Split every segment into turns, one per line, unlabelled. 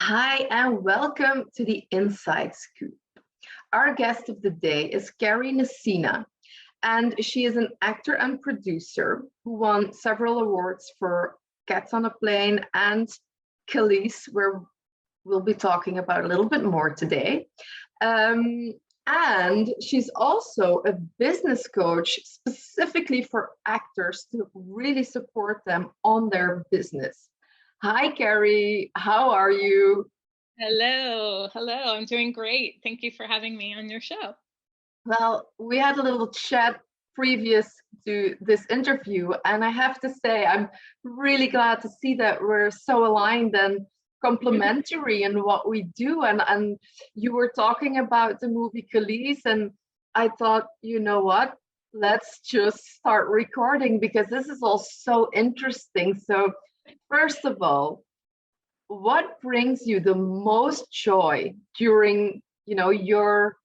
Hi, and welcome to the Inside Scoop. Our guest of the day is Kari Nissena, and she is an actor and producer who won several awards for Cats on a Plane and Khalees, where we'll be talking about a little bit more today. And she's also a business coach specifically for actors to really support them on their business. Hi, Kari. How are you?
Hello. I'm doing great. Thank you for having me on your show.
Well, we had a little chat previous to this interview, and I have to say, I'm really glad to see that we're so aligned and complementary in what we do. And you were talking about the movie Khalees, and I thought, you know what? Let's just start recording because this is all so interesting. So, first of all, what brings you the most joy during, your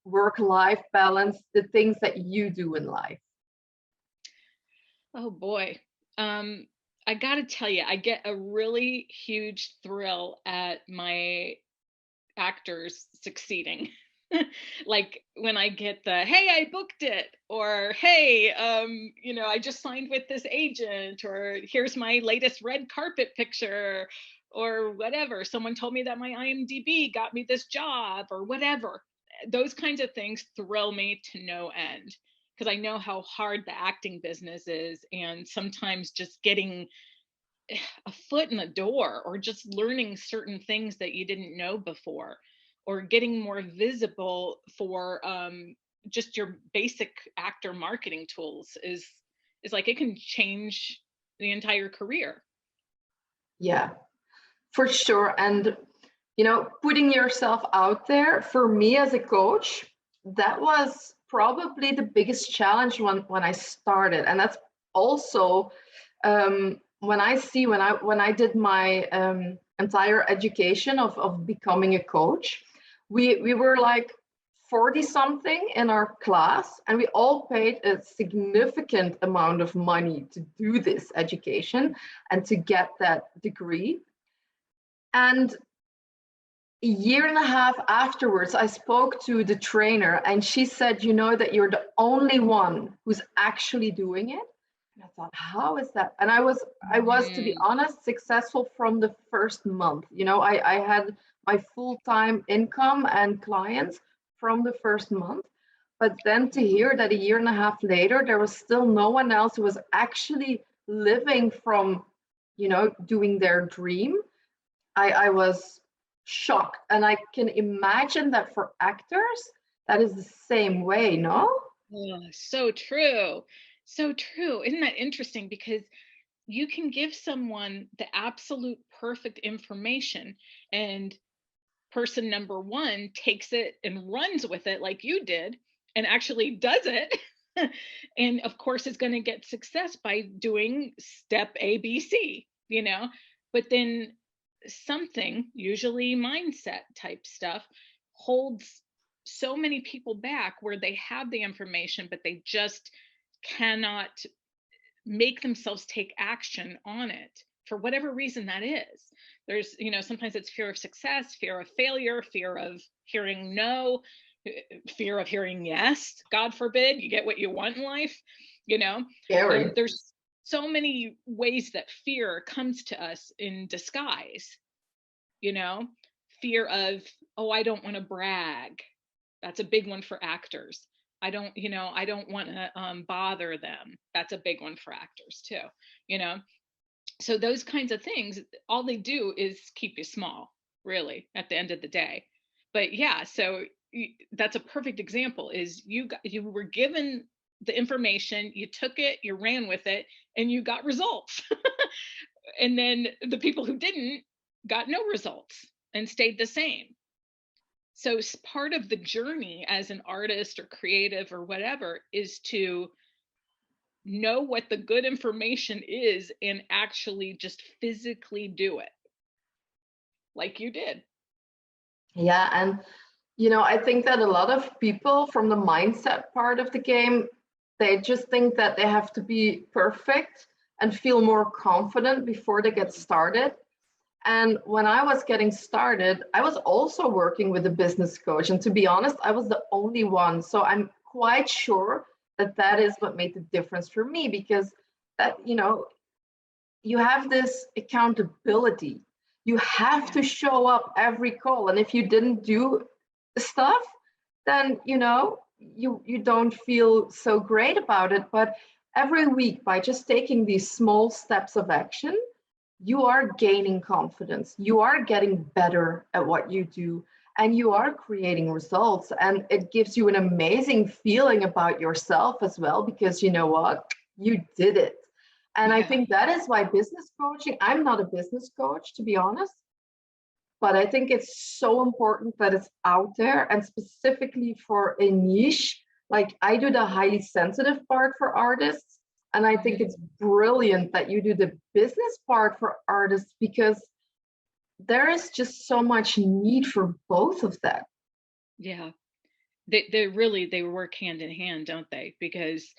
work-life balance, the things that you do in life?
Oh boy. I got to tell you, I get a really huge thrill at my actors succeeding. Like when I get the, hey, I booked it, or hey, I just signed with this agent, or here's my latest red carpet picture, or whatever. Someone told me that my IMDb got me this job, or whatever. Those kinds of things thrill me to no end because I know how hard the acting business is, and sometimes just getting a foot in the door or just learning certain things that you didn't know before or getting more visible for just your basic actor marketing tools is like it can change the entire career.
Yeah, for sure. And putting yourself out there, for me as a coach, that was probably the biggest challenge when I started. And that's also when I did my entire education of becoming a coach, we were like 40 something in our class, and we all paid a significant amount of money to do this education and to get that degree. And a year and a half afterwards, I spoke to the trainer, and she said, that you're the only one who's actually doing it. And I thought, how is that? And I was, to be honest, successful from the first month. I had my full-time income and clients from the first month. But then to hear that a year and a half later, there was still no one else who was actually living from, doing their dream, I was shocked. And I can imagine that for actors, that is the same way, no?
Oh, so true. So true. Isn't that interesting? Because you can give someone the absolute perfect information, and person number one takes it and runs with it like you did and actually does it. And of course, is going to get success by doing step ABC. But then something, usually mindset type stuff, holds so many people back where they have the information, but they just cannot make themselves take action on it for whatever reason that is. There's, sometimes it's fear of success, fear of failure, fear of hearing no, fear of hearing yes. God forbid you get what you want in life.
Scary.
There's so many ways that fear comes to us in disguise. Fear of, oh, I don't want to brag. That's a big one for actors. I don't want to bother them. That's a big one for actors too. So those kinds of things, all they do is keep you small, really, at the end of the day. But yeah, so that's a perfect example. Is you were given the information, you took it, you ran with it, and you got results. And then the people who didn't got no results and stayed the same. So part of the journey as an artist or creative or whatever is to know what the good information is and actually just physically do it like you did.
Yeah, and I think that a lot of people from the mindset part of the game, they just think that they have to be perfect and feel more confident before they get started. And when I was getting started, I was also working with a business coach. And to be honest, I was the only one. So I'm quite sure that that is what made the difference for me, because that, you have this accountability. You have to show up every call. And if you didn't do stuff, then, you don't feel so great about it. But every week, by just taking these small steps of action, you are gaining confidence. You are getting better at what you do, and you are creating results. And it gives you an amazing feeling about yourself as well, because you know what? You did it. And I
Yeah.
think that is why business coaching, I'm not a business coach, to be honest, but I think it's so important that it's out there, and specifically for a niche. Like I do the highly sensitive part for artists. And I think
Mhm.
it's brilliant that you do the business part for artists, because there is just so much need for both of that.
Yeah. They work hand in hand, don't they? Because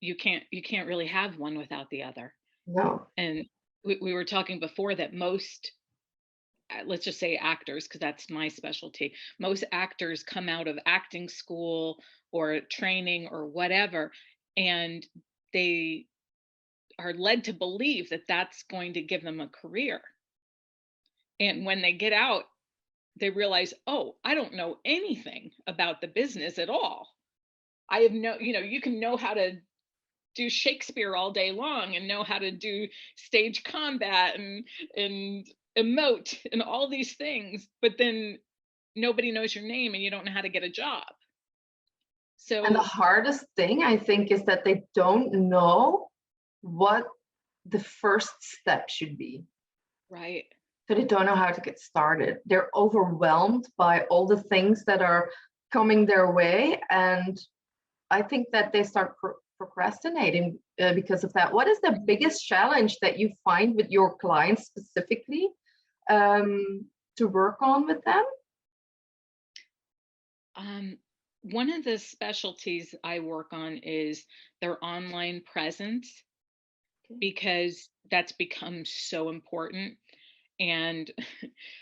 you can't really have one without the other.
No.
And we were talking before that most, let's just say actors, because that's my specialty. Most actors come out of acting school or training or whatever, and they are led to believe that that's going to give them a career. And when they get out, they realize, oh, I don't know anything about the business at all. I have no, you can know how to do Shakespeare all day long and know how to do stage combat and emote and all these things, but then nobody knows your name and you don't know how to get a job.
And the
So,
hardest thing, I think, is that they don't know what the first step should be.
right.
So they don't know how to get started. They're overwhelmed by all the things that are coming their way. And I think that they start procrastinating because of that. What is the biggest challenge that you find with your clients specifically, to work on with them?
Um, One of the specialties I work on is their online presence,
Okay.
because that's become so important. And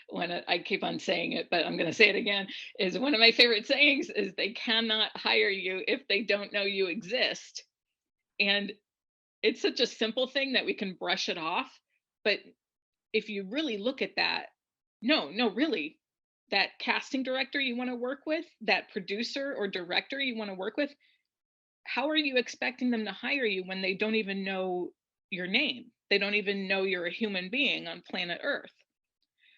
when I keep on saying it, but I'm going to say it again, is one of my favorite sayings is they cannot hire you if they don't know you exist. And it's such a simple thing that we can brush it off. But if you really look at that, no, no, really, that casting director you want to work with, that producer or director you want to work with, how are you expecting them to hire you when they don't even know your name? They don't even know you're a human being on planet Earth.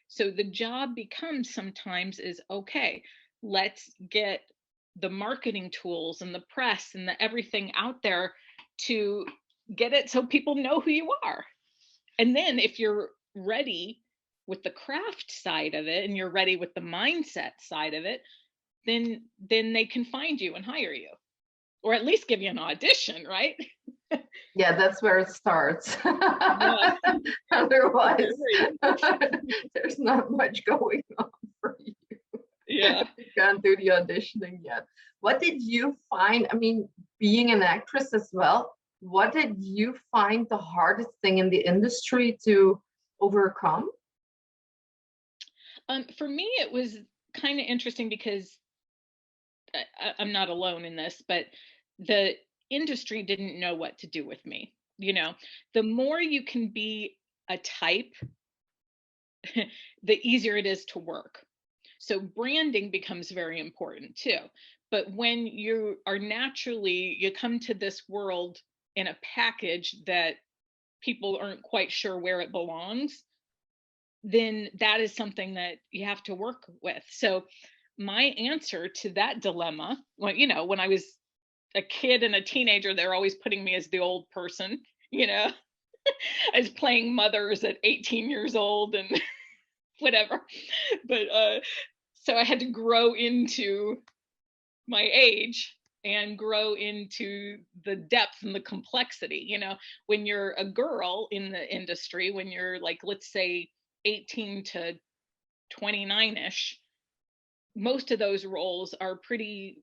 So the job becomes sometimes is okay, let's get the marketing tools and the press and the everything out there to get it so people know who you are. And then if you're ready with the craft side of it and you're ready with the mindset side of it, then they can find you and hire you, or at least give you an audition, right?
Yeah, that's where it starts.
Yeah, I
Otherwise,
agree.
there's not much going on for you.
Yeah.
You can't do the auditioning yet. What did you find? I mean, being an actress as well, what did you find the hardest thing in the industry to overcome?
For me, it was kind of interesting because I'm not alone in this, but the industry didn't know what to do with me. The more you can be a type, the easier it is to work. So branding becomes very important too. But when you are naturally, you come to this world in a package that people aren't quite sure where it belongs, then that is something that you have to work with. So my answer to that dilemma, when I was a kid and a teenager, they're always putting me as the old person, you know, as playing mothers at 18 years old and whatever. But so I had to grow into my age and grow into the depth and the complexity. When you're a girl in the industry, when you're like, let's say 18 to 29ish, most of those roles are pretty,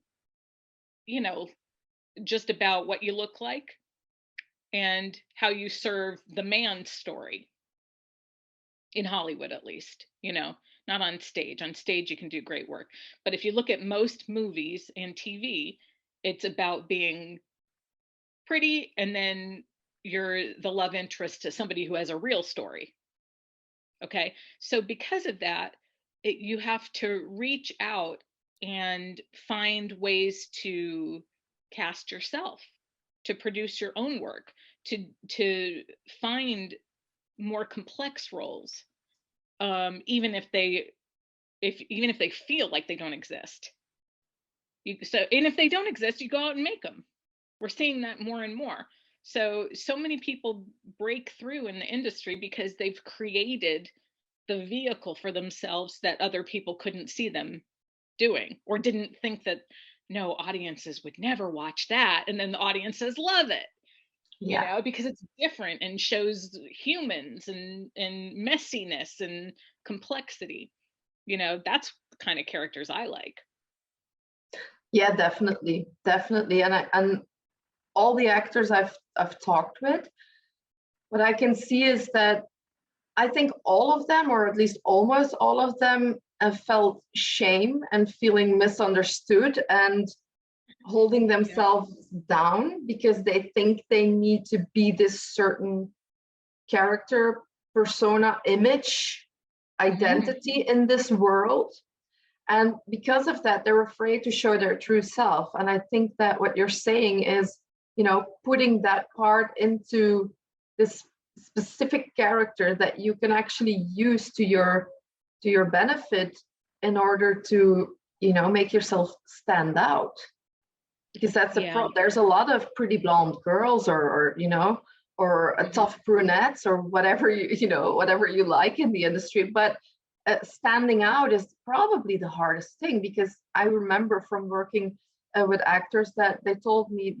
you know, just about what you look like and how you serve the man's story. in Hollywood at least, not on stage. On stage, you can do great work. But if you look at most movies and TV, it's about being pretty, and then you're the love interest to somebody who has a real story. Okay. So because of that, you have to reach out and find ways to cast yourself, to produce your own work, to find more complex roles, even if they feel like they don't exist. And if they don't exist, you go out and make them. We're seeing that more and more. So many people break through in the industry because they've created the vehicle for themselves that other people couldn't see them doing, or didn't think that, no, audiences would never watch that. And then the audiences love it, because it's different and shows humans and messiness and complexity. That's the kind of characters I like.
Yeah, definitely. And all the actors I've talked with, what I can see is that I think all of them, or at least almost all of them, have felt shame and feeling misunderstood and holding themselves down because they think they need to be this certain character, persona, image, identity in this world. And because of that, they're afraid to show their true self. And I think that what you're saying is, putting that part into this specific character that you can actually use to your benefit in order to, make yourself stand out. Because that's there's a lot of pretty blonde girls or a tough brunettes or whatever whatever you like in the industry, but standing out is probably the hardest thing, because I remember from working with actors that they told me,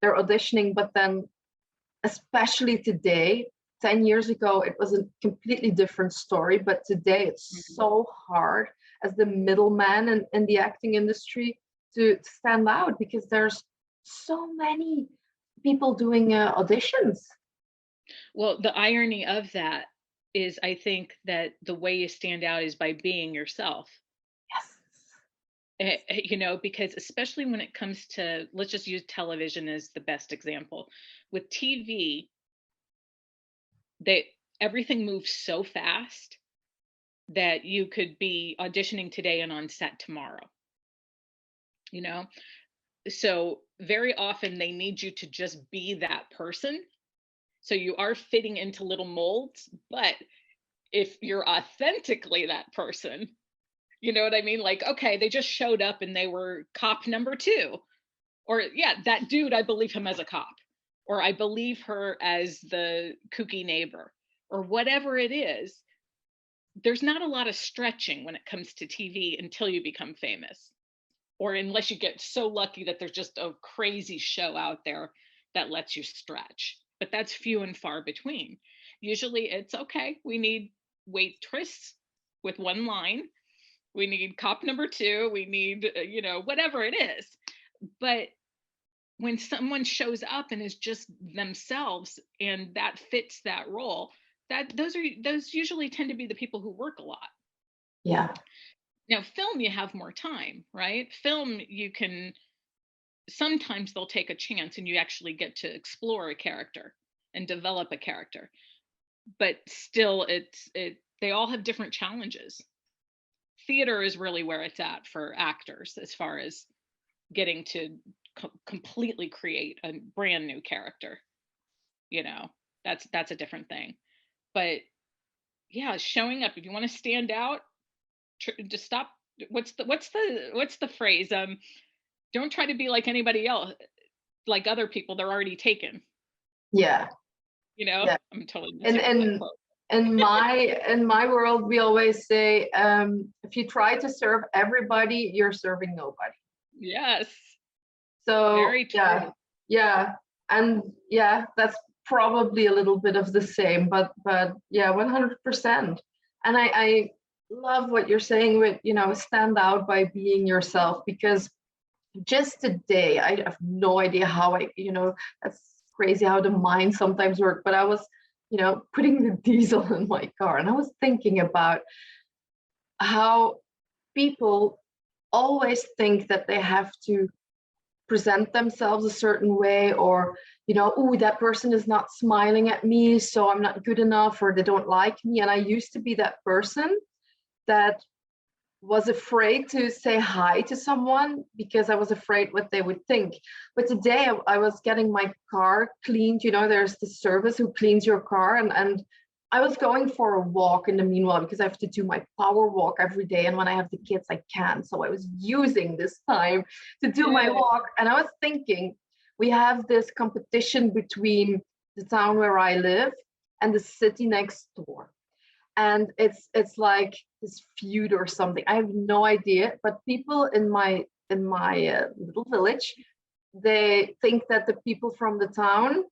they're auditioning, but then especially today, 10 years ago, it was a completely different story, but today it's so hard as the middleman in the acting industry to stand out, because there's so many people doing auditions.
Well, the irony of that is, I think that the way you stand out is by being yourself. Yes. Because especially when it comes to, let's just use television as the best example. With TV, everything moves so fast that you could be auditioning today and on set tomorrow. So very often they need you to just be that person. So you are fitting into little molds, but if you're authentically that person, you know what I mean? Like, okay, they just showed up and they were cop number 2. Or that dude, I believe him as a cop. Or I believe her as the kooky neighbor, or whatever it is. There's not a lot of stretching when it comes to TV until you become famous. Or unless you get so lucky that there's just a crazy show out there that lets you stretch. But that's few and far between. Usually it's, okay, we need waitress with one line. We need cop number 2. We need, whatever it is. But when someone shows up and is just themselves and that fits that role, those usually tend to be the people who work a lot.
Yeah.
Now, film, you have more time, right? Film, sometimes they'll take a chance and you actually get to explore a character and develop a character. But still, they all have different challenges. Theater is really where it's at for actors, as far as getting to completely create a brand new character. That's a different thing. But yeah, showing up, if you want to stand out, just stop. What's the phrase? Don't try to be like anybody else, like other people. They're already taken.
Yeah.
Yeah. I'm totally
in my world, we always say, if you try to serve everybody, you're serving nobody.
Yes.
So
very true.
Yeah. And that's probably a little bit of the same, but 100%. And I love what you're saying with, stand out by being yourself, because just today, I have no idea how that's crazy how the mind sometimes works, but I was putting the diesel in my car. And I was thinking about how people always think that they have to present themselves a certain way, or oh, that person is not smiling at me, so I'm not good enough, or they don't like me. And I used to be that person that was afraid to say hi to someone because I was afraid what they would think. But today I was getting my car cleaned. There's the service who cleans your car, and I was going for a walk in the meanwhile because I have to do my power walk every day. And when I have the kids, I can't. So I was using this time to do my walk. And I was thinking, we have this competition between the town where I live and the city next door. And it's like this feud or something. I have no idea. But people in my little village, they think that the people from the town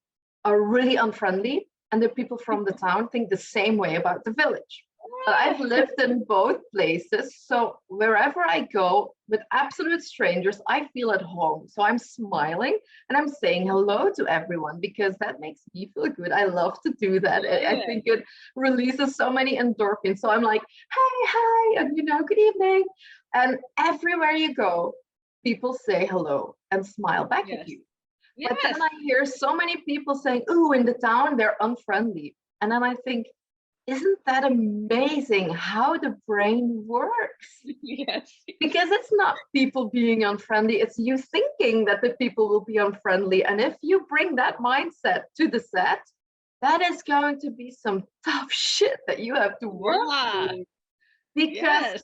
are really unfriendly, and the people from the town think the same way about the village. But I've lived in both places, so wherever I go with absolute strangers, I feel at home. So I'm smiling and I'm saying hello to everyone because that makes me feel good. I love to do that. I think it releases so many endorphins. So I'm like, hi, and good evening. And everywhere you go, people say hello and smile back at you. But then I hear so many people saying, "Ooh, in the town, they're unfriendly." And then I think, isn't that amazing how the brain works?
Yes.
Because it's not people being unfriendly, it's you thinking that the people will be unfriendly. And if you bring that mindset to the set, that is going to be some tough shit that you have to work through. Because,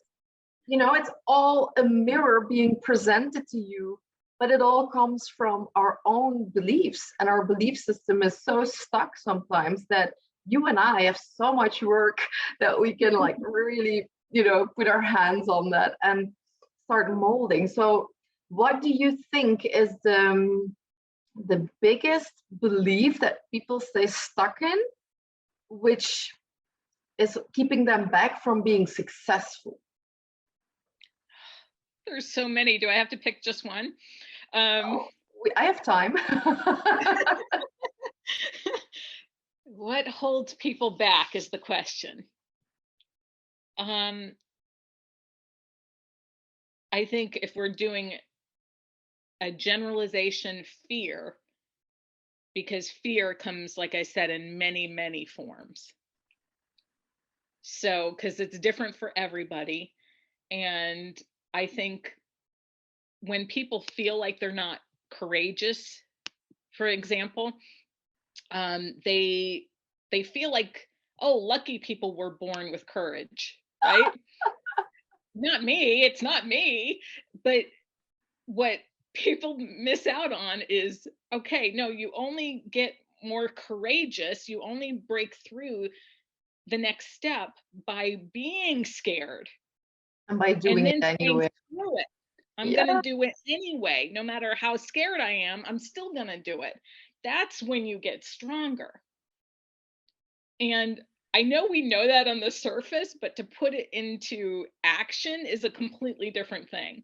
it's all a mirror being presented to you, but it all comes from our own beliefs. And our belief system is so stuck sometimes that you and I have so much work that we can really, put our hands on that and start molding. So what do you think is the biggest belief that people stay stuck in, which is keeping them back from being successful?
There's so many. Do I have to pick just one?
I have time.
What holds people back is the question. I think if we're doing a generalization, fear, because fear comes, like I said, in many, many forms. So, because it's different for everybody. And I think when people feel like they're not courageous, for example, they feel like, oh, lucky people were born with courage, right? Not me, it's not me. But what people miss out on is, okay, no, you only get more courageous, you only break through the next step by being scared
and by doing
and then
it anyway.
Screw it, I'm gonna do it anyway. No matter how scared I am, I'm still gonna do it. That's when you get stronger. And I know we know that on the surface, but to put it into action is a completely different thing.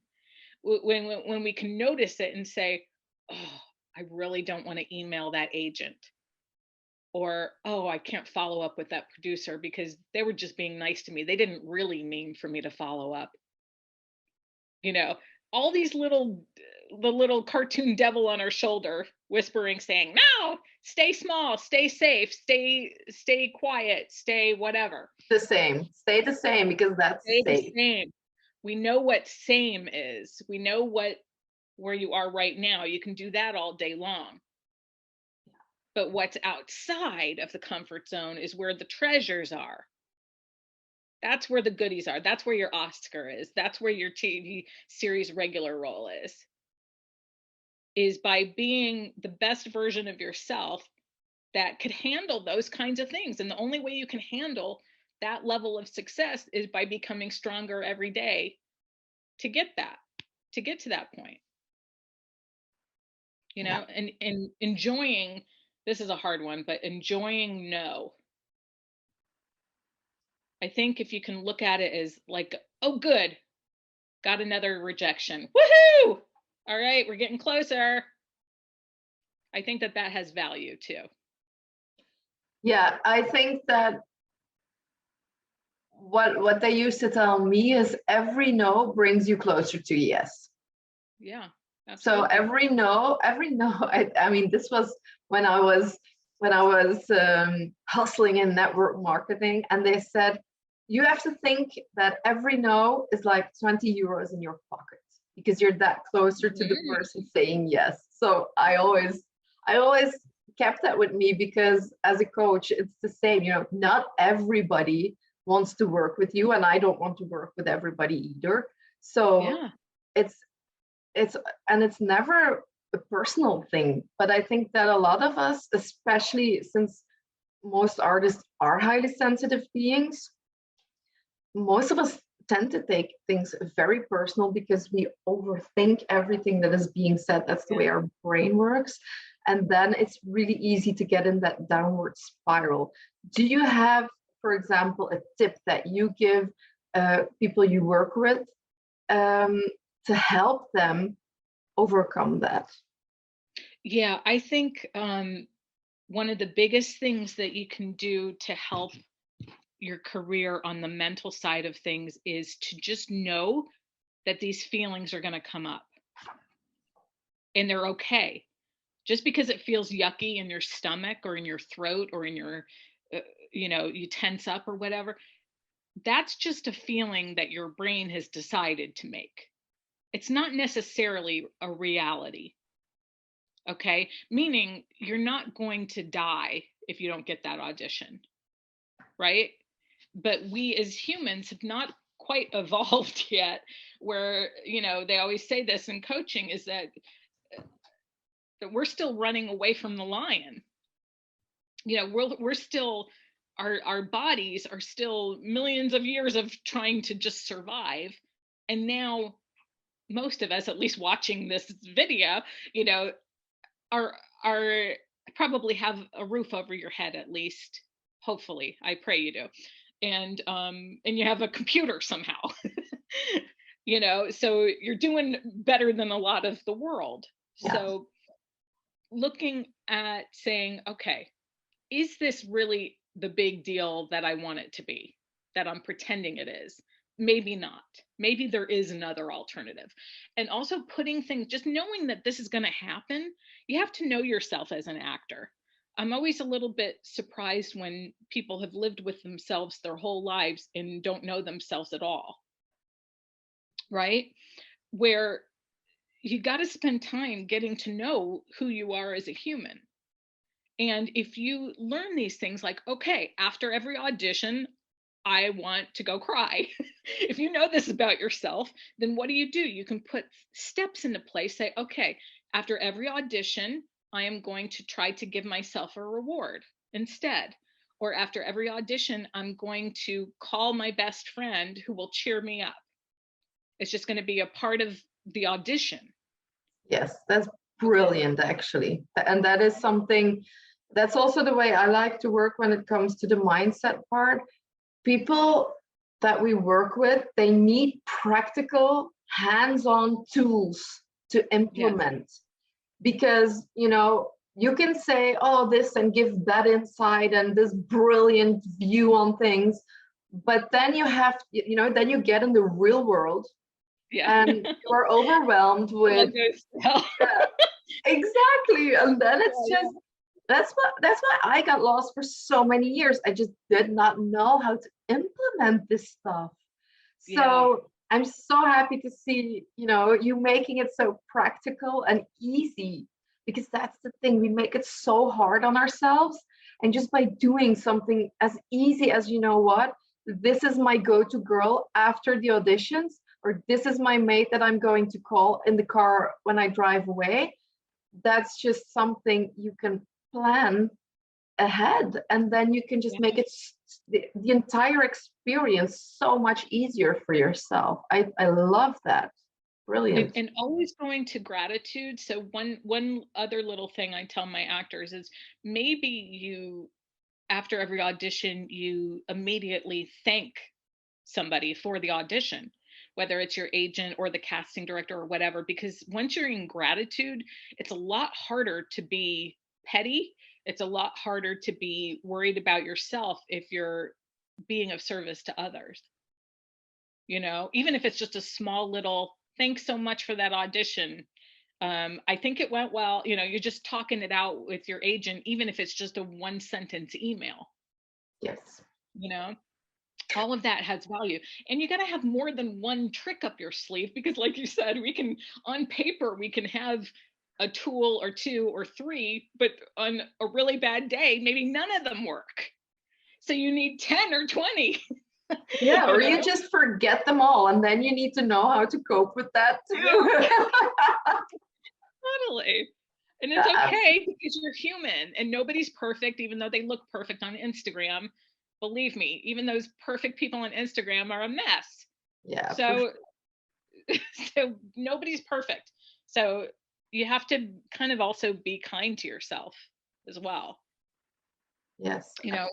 When we can notice it and say, oh, I really don't want to email that agent, or oh, I can't follow up with that producer because they were just being nice to me, they didn't really mean for me to follow up. All these the little cartoon devil on our shoulder whispering, saying, no, stay small, stay safe, stay quiet, stay whatever.
Stay the same, because that's
Stay
safe.
the same. We know what same is. We know where you are right now. You can do that all day long. But what's outside of the comfort zone is where the treasures are. That's where the goodies are. That's where your Oscar is. That's where your TV series regular role is by being the best version of yourself that could handle those kinds of things. And the only way you can handle that level of success is by becoming stronger every day to get to that point. And enjoying, this is a hard one, but enjoying no. I think if you can look at it as like, oh, good, got another rejection. Woohoo! All right, we're getting closer. I think that has value too.
Yeah, I think that what they used to tell me is every no brings you closer to yes.
Yeah,
So
absolutely.
every no, I mean, this was when I was hustling in network marketing, and they said you have to think that every no is like 20 euros in your pocket because you're that closer to the
Mhm.
person saying yes. So I always kept that with me because as a coach, it's the same. You know, not everybody wants to work with you, and I don't want to work with everybody either. So
Yeah.
it's it's and it's never a personal thing, but I think that a lot of us, especially since most artists are highly sensitive beings, most of us tend to take things very personal because we overthink everything that is being said. That's the way our brain works, and then it's really easy to get in that downward spiral. Do you have, for example, a tip that you give people you work with um, to help them overcome that?
Yeah, I think one of the biggest things that you can do to help your career on the mental side of things is to just know that these feelings are going to come up and they're okay. Just because it feels yucky in your stomach or in your throat or in your, uh, you tense up or whatever, that's just a feeling that your brain has decided to make. It's not necessarily a reality. Okay. Meaning you're not going to die if you don't get that audition. Right. But we as humans have not quite evolved yet where, they always say this in coaching is that we're still running away from the lion. We're still our bodies are still millions of years of trying to just survive. And now most of us, at least watching this video, you know, are probably have a roof over your head at least. Hopefully, I pray you do. And you have a computer somehow. So you're doing better than a lot of the world.
Yeah.
So looking at saying, okay, is this really the big deal that I want it to be, that I'm pretending it is? Maybe not. Maybe there is another alternative. And also putting things, just knowing that this is going to happen, you have to know yourself as an actor. I'm always a little bit surprised when people have lived with themselves their whole lives and don't know themselves at all, right? Where you got to spend time getting to know who you are as a human. And if you learn these things, like, okay, after every audition, I want to go cry. If you know this about yourself, then what do? You can put steps into place. Say, okay, after every audition, I am going to try to give myself a reward instead. Or after every audition, I'm going to call my best friend who will cheer me up. It's just going to be a part of the audition.
Yes, that's
Okay.
brilliant, actually. And that is something that's also the way I like to work when it comes to the mindset part. People that we work with, they need practical, hands-on tools to
Yes.
implement because, you can say, oh, this and give that insight and this brilliant view on things, but then then you get in the real world
Yeah.
and you are overwhelmed
All
with
goes to hell.
yeah, exactly. And then it's
Yeah,
just that's why I got lost for so many years. I just did not know how to implement this stuff.
yeah.
So I'm so happy to see, you making it so practical and easy because that's the thing. We make it so hard on ourselves. And just by doing something as easy as, this is my go-to girl after the auditions, or this is my mate that I'm going to call in the car when I drive away. That's just something you can plan ahead, and then you can just make
Yeah.
it the entire experience so much easier for yourself. I love that.
and,
Brilliant.
and always going to gratitude. So one other little thing I tell my actors is, maybe you, after every audition, you immediately thank somebody for the audition, whether it's your agent or the casting director or whatever, because once you're in gratitude, it's a lot harder to be petty It's a lot harder to be worried about yourself if you're being of service to others. You know, even if it's just a small little thanks so much for that audition. I think it went well. You know, you're just talking it out with your agent, even if it's just a 1 sentence email,
Yes.
you know, all of that has value. And you got to have more than one trick up your sleeve because, like you said, we can, on paper, we can have a tool or two or three, but on a really bad day, maybe none of them work. So you need 10 or 20.
Yeah, or
You
you
know?
just forget them all, and then you need to know how to cope with that too.
Totally. And it's
Yeah,
okay because you're human and nobody's perfect, even though they look perfect on Instagram. Believe me, even those perfect people on Instagram are a mess.
yeah, for
So, so nobody's perfect. So you have to kind of also be kind to yourself as well.
yes.
You know,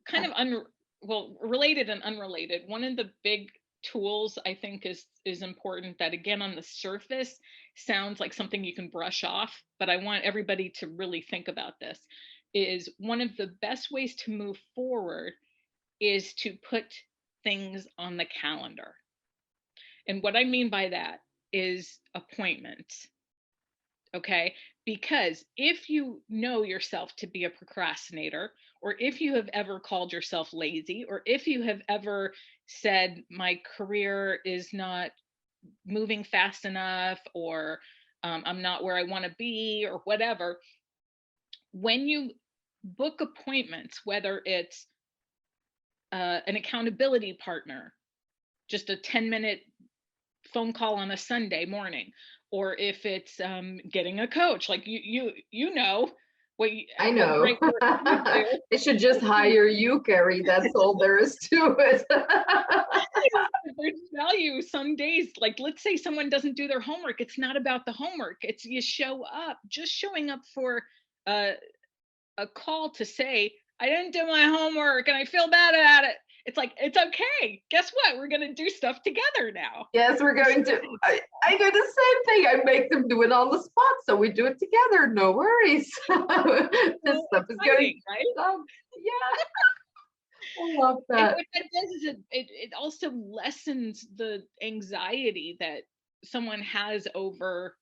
kind of well, related and unrelated. One of the big tools I think is important that, again, on the surface sounds like something you can brush off, but I want everybody to really think about this. Is one of the best ways to move forward is to put things on the calendar. And what I mean by that is appointments. Okay. Because if you know yourself to be a procrastinator, or if you have ever called yourself lazy, or if you have ever said, my career is not moving fast enough, or I'm not where I want to be, or whatever, when you book appointments, whether it's an accountability partner, just a 10-minute phone call on a Sunday morning, or if it's getting a coach, like you know
I
what
know.
great work you do.
They should just hire you, Kari. That's all there is to it.
There's value some days. Like, let's say someone doesn't do their homework. It's not about the homework. It's you show up. Just showing up for a call to say, I didn't do my homework and I feel bad about it. It's like, it's okay. Guess what? We're going to do stuff together now.
Yes, we're going to. I do the same thing. I make them do it on the spot, so we do it together. No worries. This stuff is going
Right?
done. Yeah, I love
And
that.
what that does is it also lessens the anxiety that someone has over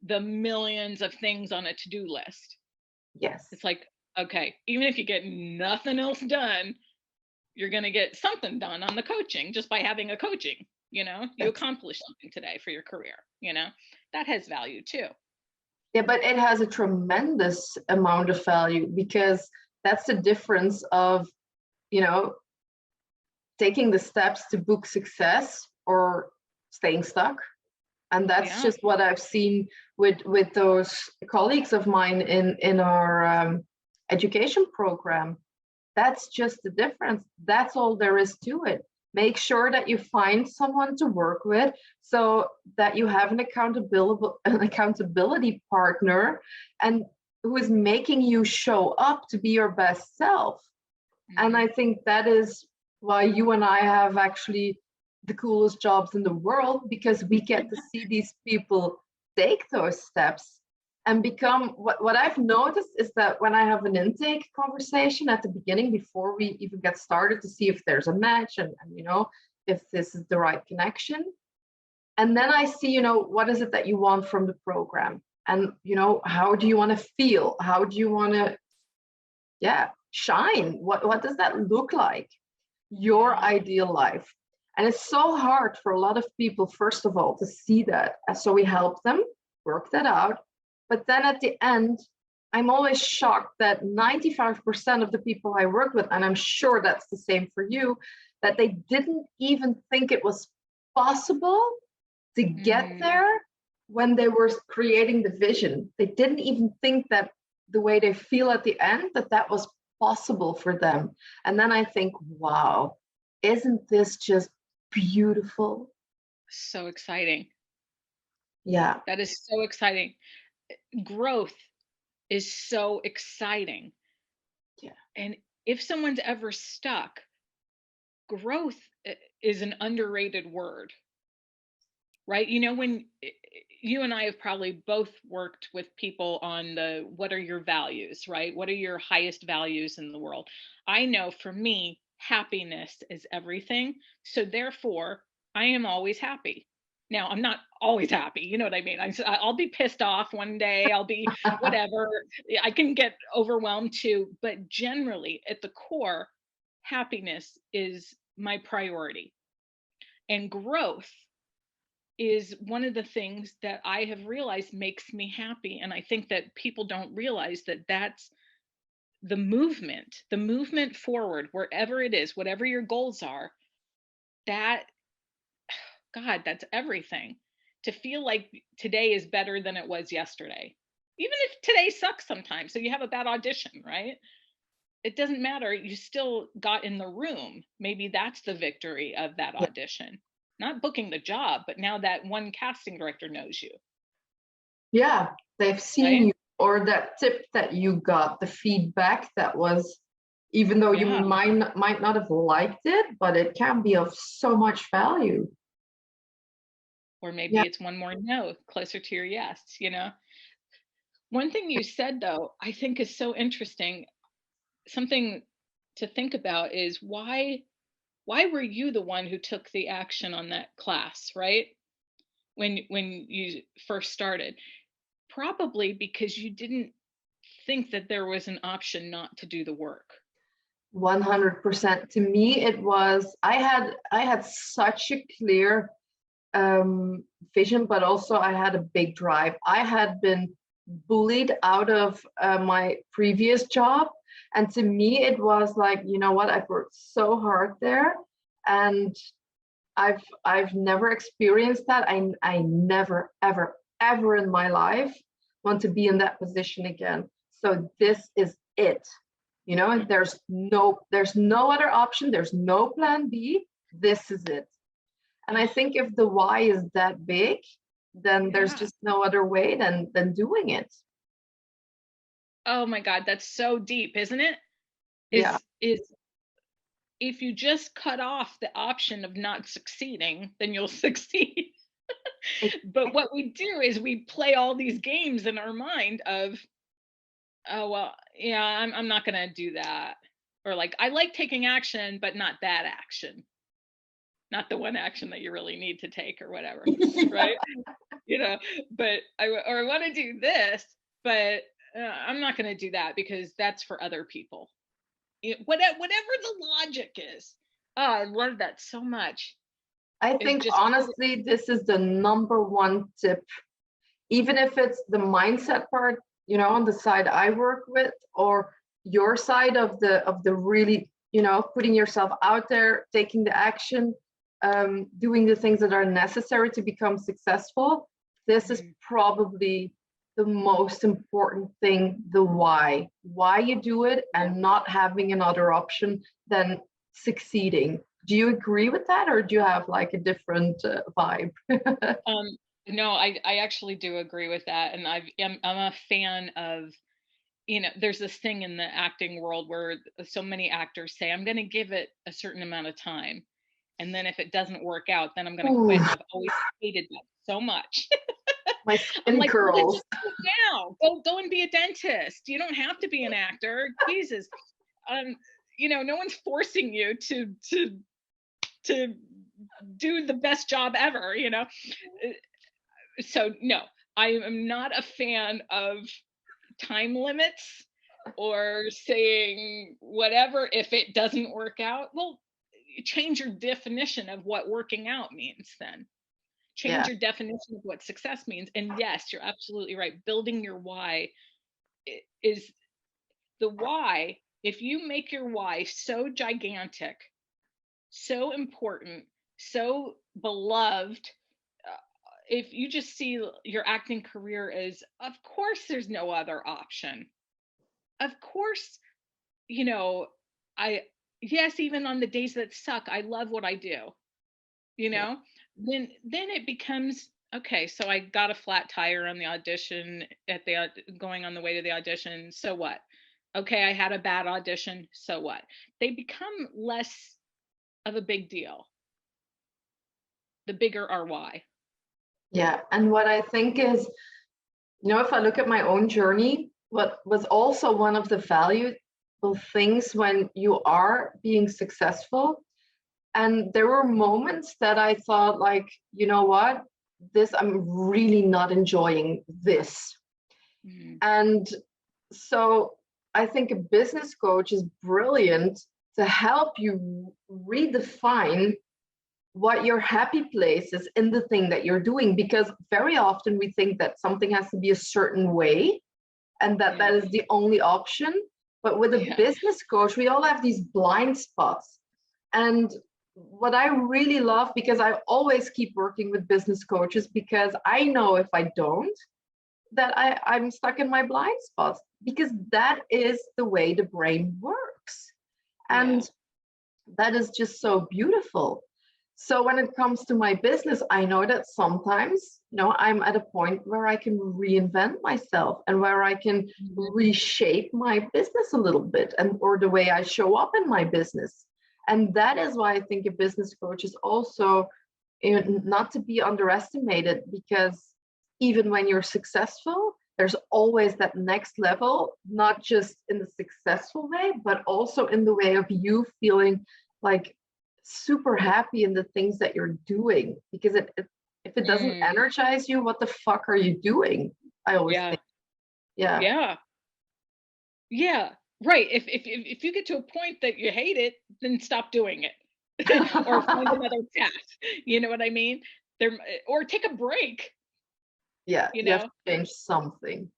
the millions of things on a to-do list.
Yes,
It's like, okay, even if you get nothing else done, you're going to get something done on the coaching just by having a coaching. You know, you
that's,
accomplished something today for your career. You know, that has value too.
yeah, but it has a tremendous amount of value because that's the difference of, you know, taking the steps to book success or staying stuck. And that's
Yeah.
just what I've seen with those colleagues of mine in our education program. That's just the difference. That's all there is to it. Make sure that you find someone to work with so that you have an accountability partner and who is making you show up to be your best self. And I think that is why you and I have actually the coolest jobs in the world, because we get to see these people take those steps and become what I've noticed is that when I have an intake conversation at the beginning before we even get started to see if there's a match and you know if this is the right connection, and then I see, you know, what is it that you want from the program, and you know, how do you want to feel, how do you want to, yeah, shine, what does that look like, your ideal life. And it's so hard for a lot of people, first of all, to see that. And so we help them work that out. But then at the end, I'm always shocked that 95% of the people I work with, and I'm sure that's the same for you, that they didn't even think it was possible to get there when they were creating the vision. They didn't even think that the way they feel at the end, that was possible for them. And then I think, wow, isn't this just beautiful?
So exciting.
Yeah.
That is so exciting. Growth is so exciting.
Yeah.
And if someone's ever stuck, growth is an underrated word. right? You know, when you and I have probably both worked with people on the what are your values, right? What are your highest values in the world? I know for me, happiness is everything. So therefore, I am always happy. Now, I'm not always happy. You know what I mean? I'll be pissed off one day. I'll be whatever. I can get overwhelmed too. But generally, at the core, happiness is my priority. And growth is one of the things that I have realized makes me happy. And I think that people don't realize that that's the movement forward, wherever it is, whatever your goals are, that, God, that's everything. To feel like today is better than it was yesterday, even if today sucks sometimes. So you have a bad audition, right? It doesn't matter. You still got in the room. Maybe that's the victory of that
Yeah.
audition. Not booking the job, but now that one casting director knows you,
Yeah, they've seen
right?
you, or that tip that you got, the feedback that was, even though you
Yeah.
might not have liked it, but it can be of so much value.
Or
Yeah,
maybe it's one more no closer to your yes, you know? One thing you said, though, I think is so interesting. Something to think about is why were you the one who took the action on that class, right? When you first started? Probably because you didn't think that there was an option not to do the work.
100%. To me, it was, I had such a clear vision, but also I had a big drive. I had been bullied out of my previous job. And to me, it was like, you know what, I've worked so hard there, and I've never experienced that. I never, ever, ever in my life want to be in that position again. So this is it. You know,
Mhm.
there's no other option, there's no plan B. This is it. And I think if the why is that big, then there's
Yeah.
just no other way than doing it.
Oh my God, that's so deep, isn't it?
Yeah.
Is if you just cut off the option of not succeeding, then you'll succeed. But what we do is we play all these games in our mind of, oh well, yeah, I'm not gonna do that. Or like, I like taking action, but not that action, not the one action that you really need to take or whatever, right? You know, but I want to do this, but I'm not going to do that because that's for other people. Whatever the logic is. Oh, I love that so much.
I
Is
think
just
honestly, this is the number one tip, even if it's the mindset part, on the side I work with, or your side of the really, putting yourself out there, taking the action, doing the things that are necessary to become successful. This is
mm,
probably the most important thing, the why you do it,
yeah.
and not having another option than succeeding. Do you agree with that, or do you have like a different vibe?
Um, no, I actually do agree with that, and I'm a fan of, there's this thing in the acting world where so many actors say, I'm going to give it a certain amount of time, and then if it doesn't work out, then I'm going to quit.
Ooh,
And I've always hated that so much.
my
I'm
skin
like, well, then
curls.
just do it now. Go and be a dentist. You don't have to be an actor. Jesus. Um, no one's forcing you to do the best job ever, you know. So no, I am not a fan of time limits or saying whatever if it doesn't work out. Well, change your definition of what working out means then. Change
Yeah.
your definition of what success means. And yes, you're absolutely right. Building your why is the why. If you make your why so gigantic, so important, so beloved, uh, if you just see your acting career as, of course, there's no other option. Of course, you know, I, yes, even on the days that suck, I love what I do, you
Yeah.
know, then it becomes okay. So I got a flat tire on the audition at the going on the way to the audition. So what? Okay, I had a bad audition. So what? They become less of a big deal. The bigger our why.
Yeah. And what I think is, if I look at my own journey, what was also one of the valuable things when you are being successful, and there were moments that I thought, like, you know what, I'm really not enjoying this.
Mm.
And so I think a business coach is brilliant to help you redefine what your happy place is in the thing that you're doing, because very often we think that something has to be a certain way and that
Yeah.
is the only option. But with a
Yeah.
business coach, we all have these blind spots. And what I really love, because I always keep working with business coaches, because I know if I don't, that I'm stuck in my blind spots, because that is the way the brain works.
Yeah.
And that is just so beautiful. So when it comes to my business, I know that sometimes, I'm at a point where I can reinvent myself and where I can
Mhm.
reshape my business a little bit, and or the way I show up in my business. And that is why I think a business coach is also, not to be underestimated, because even when you're successful, there's always that next level, not just in the successful way, but also in the way of you feeling like super happy in the things that you're doing. Because if it doesn't
Mm.
energize you, what the fuck are you doing? I always
Yeah.
think. Yeah.
Yeah. Yeah. Right. If you get to a point that you hate it, then stop doing it. Or find another task. You know what I mean? Or take a break,
Yeah,
you
you have to
know?
change something.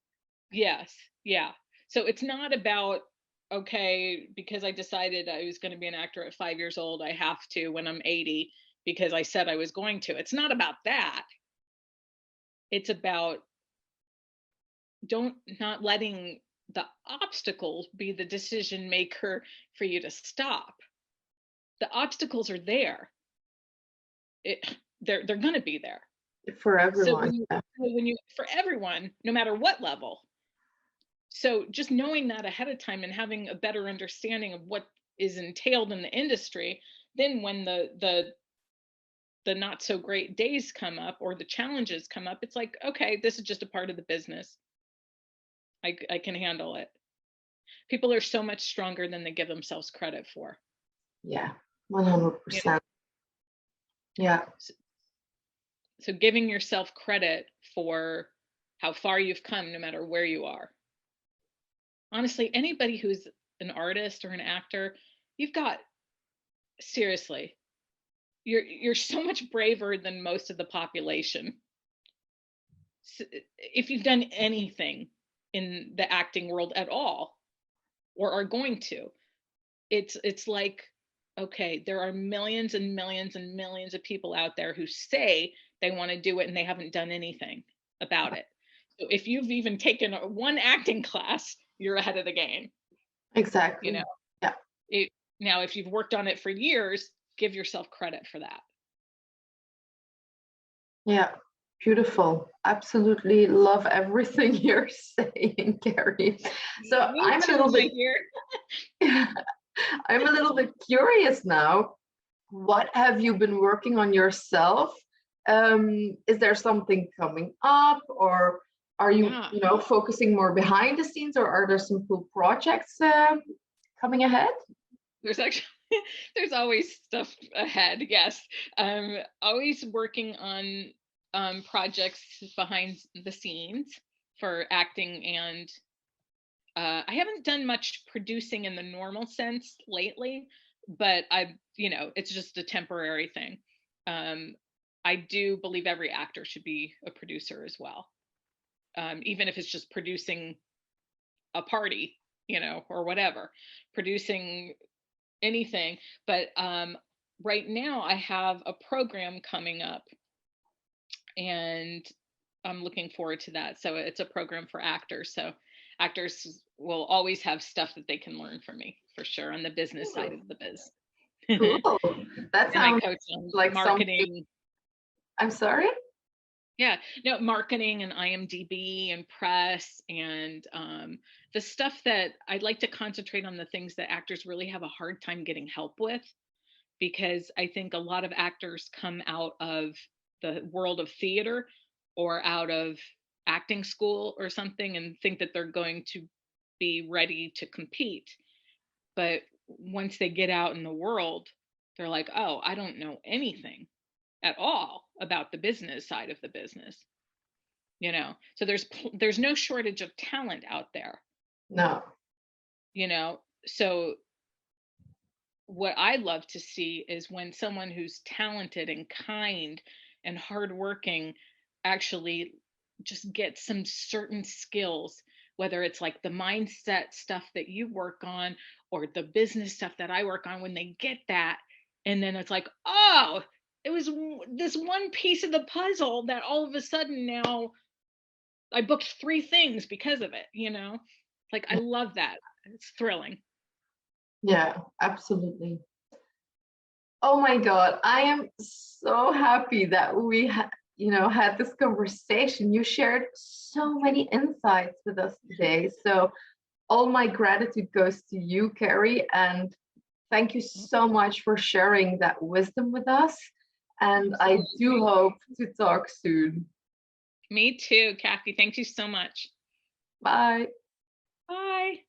Yes. Yeah. So it's not about, okay, because I decided I was going to be an actor at 5 years old, I have to when I'm 80 because I said I was going to. It's not about that. It's about don't not letting the obstacles be the decision maker for you to stop. The obstacles are there. They're going to be there.
For
So
everyone. Yeah.
when you for everyone, no matter what level. So just knowing that ahead of time and having a better understanding of what is entailed in the industry, then when the not so great days come up or the challenges come up, it's like, okay, this is just a part of the business. I can handle it. People are so much stronger than they give themselves credit for.
Yeah,
You know?
100%. Yeah.
So giving yourself credit for how far you've come, no matter where you are. Honestly, anybody who's an artist or an actor, you've got seriously, you're so much braver than most of the population. If you've done anything in the acting world at all or are going to, it's like, okay, there are millions and millions and millions of people out there who say they want to do it and they haven't done anything about it. So if you've even taken one acting class, you're ahead of the game. You know,
Exactly. Yeah.
it, now if you've worked on it for years, give yourself credit for that.
Yeah. Beautiful. Absolutely love everything you're saying, Kari. So
Me too, my dear.
I'm a little bit curious now. What have you been working on yourself? Is there something coming up, or are you,
Yeah,
focusing more behind the scenes, or are there some cool projects coming ahead?
there's actually there's always stuff ahead. Yes, always working on projects behind the scenes for acting, and I haven't done much producing in the normal sense lately, but it's just a temporary thing. Um, I do believe every actor should be a producer as well, even if it's just producing a party, or whatever, producing anything. But right now, I have a program coming up, and I'm looking forward to that. So it's a program for actors. So actors will always have stuff that they can learn from me for sure on the business side
Cool.
of the biz.
Cool. That
And I
sounds
coach on
like something.
marketing.
I'm sorry?
Yeah, no, marketing and IMDb and press and the stuff that I'd like to concentrate on, the things that actors really have a hard time getting help with, because I think a lot of actors come out of the world of theater or out of acting school or something and think that they're going to be ready to compete. But once they get out in the world, they're like, oh, I don't know anything at all about the business side of the business. So there's no shortage of talent out there.
No.
So what I love to see is when someone who's talented and kind and hardworking actually just gets some certain skills, whether it's like the mindset stuff that you work on or the business stuff that I work on, when they get that, and then it's like, oh, it was this one piece of the puzzle that all of a sudden now I booked 3 things because of it, Like, I love that. It's thrilling.
Yeah, absolutely. Oh my God, I am so happy that we had this conversation. You shared so many insights with us today. So all my gratitude goes to you, Kari, and thank you so much for sharing that wisdom with us. And I do hope to talk soon.
Me too, Kathy. Thank you so much.
Bye.
Bye.